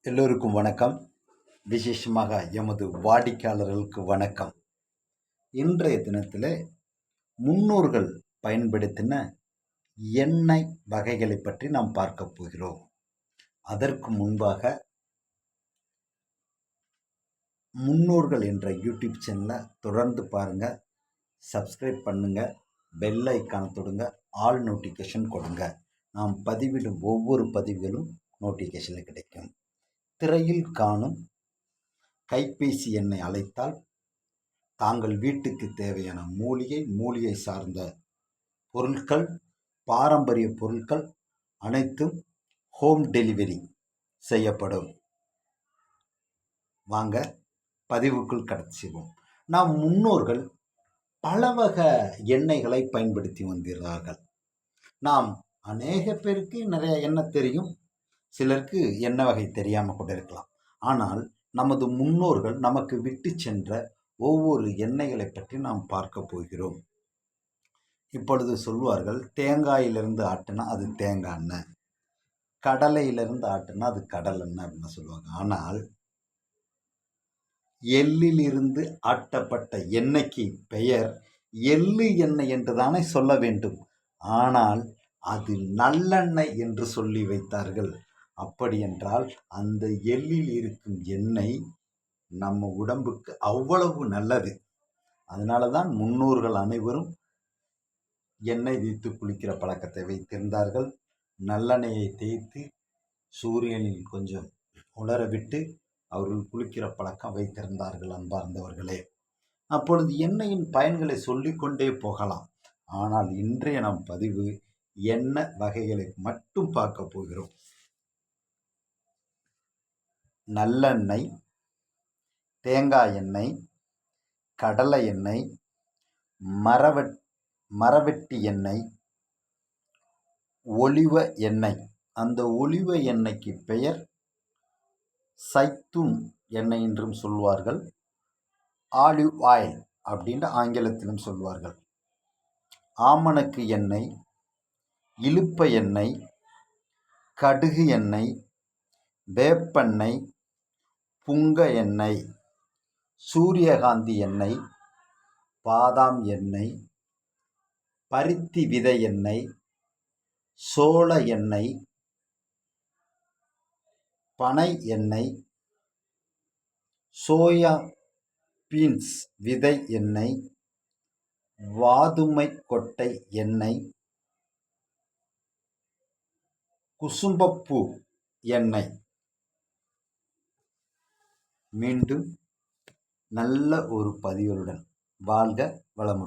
எல்லோருக்கும் வணக்கம். விசேஷமாக எமது வாடிக்கையாளர்களுக்கு வணக்கம். இன்றைய தினத்தில் முன்னோர்கள் பயன்படுத்தின எண்ணெய் வகைகளை பற்றி நாம் பார்க்க போகிறோம். அதற்கு முன்பாக முன்னோர்கள் என்ற யூடியூப் சேனலை தொடர்ந்து பாருங்கள், சப்ஸ்கிரைப் பண்ணுங்கள், பெல் ஐக்கானை தொடுங்க, ஆல் நோட்டிஃபிகேஷன் கொடுங்க. நாம் பதிவிடும் ஒவ்வொரு பதிவுகளும் நோட்டிஃபிகேஷனில் கிடைக்கும். திரையில் காணும் கைபேசி எண்ணை அழைத்தால் தாங்கள் வீட்டுக்கு தேவையான மூலிகை சார்ந்த பொருட்கள், பாரம்பரிய பொருட்கள் அனைத்தும் ஹோம் டெலிவரி செய்யப்படும். வாங்க பதிவுக்குள் கடத்திடுவோம். நாம் முன்னோர்கள் பல வகை எண்ணெய்களை பயன்படுத்தி வந்திருந்தார்கள். நாம் அநேக பேருக்கு நிறைய எண்ணெய் தெரியும், சிலருக்கு எண்ணெய் வகை தெரியாமல் கூட இருக்கலாம். ஆனால் நமது முன்னோர்கள் நமக்கு விட்டு சென்ற ஒவ்வொரு எண்ணெய்களை பற்றி நாம் பார்க்க போகிறோம். இப்பொழுது சொல்வார்கள், தேங்காயிலிருந்து ஆட்டினா அது தேங்காய் எண்ணெய், கடலையிலிருந்து ஆட்டினா அது கடல் எண்ணெய் அப்படின்னு சொல்லுவாங்க. ஆனால் எள்ளிலிருந்து ஆட்டப்பட்ட எண்ணெய்க்கு பெயர் எள்ளு எண்ணெய் என்று தானே சொல்ல வேண்டும். ஆனால் அது நல்லெண்ணெய் என்று சொல்லி வைத்தார்கள். அப்படி என்றால் அந்த எள்ளில் இருக்கும் எண்ணெய் நம்ம உடம்புக்கு அவ்வளவு நல்லது. அதனால தான் முன்னோர்கள் அனைவரும் எண்ணெய் தேய்த்து குளிக்கிற பழக்கத்தை வைத்திருந்தார்கள். நல்லெண்ணெயை தேய்த்து சூரியனில் கொஞ்சம் உலர விட்டு அவர்கள் குளிக்கிற பழக்கம் வைத்திருந்தார்கள். அன்பார்ந்தவர்களே, அப்பொழுது எண்ணெயின் பயன்களை சொல்லிக்கொண்டே போகலாம். ஆனால் இன்றைய நம் பதிவு எண்ணெய் வகைகளை மட்டும் பார்க்க போகிறோம். நல்லெண்ணெய், தேங்காய் எண்ணெய், கடலை எண்ணெய், மரவெட்டி எண்ணெய், ஒலிவ எண்ணெய். அந்த ஒலிவ எண்ணெய்க்கு பெயர் சைத்தூன் எண்ணெய் என்றும் சொல்வார்கள், ஆலிவ் ஆயில் அப்படின்ற ஆங்கிலத்திலும் சொல்வார்கள். ஆமணக்கு எண்ணெய், இலுப்ப எண்ணெய், கடுகு எண்ணெய், வேப்பெண்ணெய், புங்க எண்ணெய், சூரியகாந்தி எண்ணெய், பாதாம் எண்ணெய், பருத்தி விதை எண்ணெய், சோள எண்ணெய், பனை எண்ணெய், சோயா பீன்ஸ் விதை எண்ணெய், வாதுமை கொட்டை எண்ணெய், குசும்பப்பூ எண்ணெய். மீண்டும் நல்ல ஒரு பதிவுடன் வாழ்க வளமுடன்.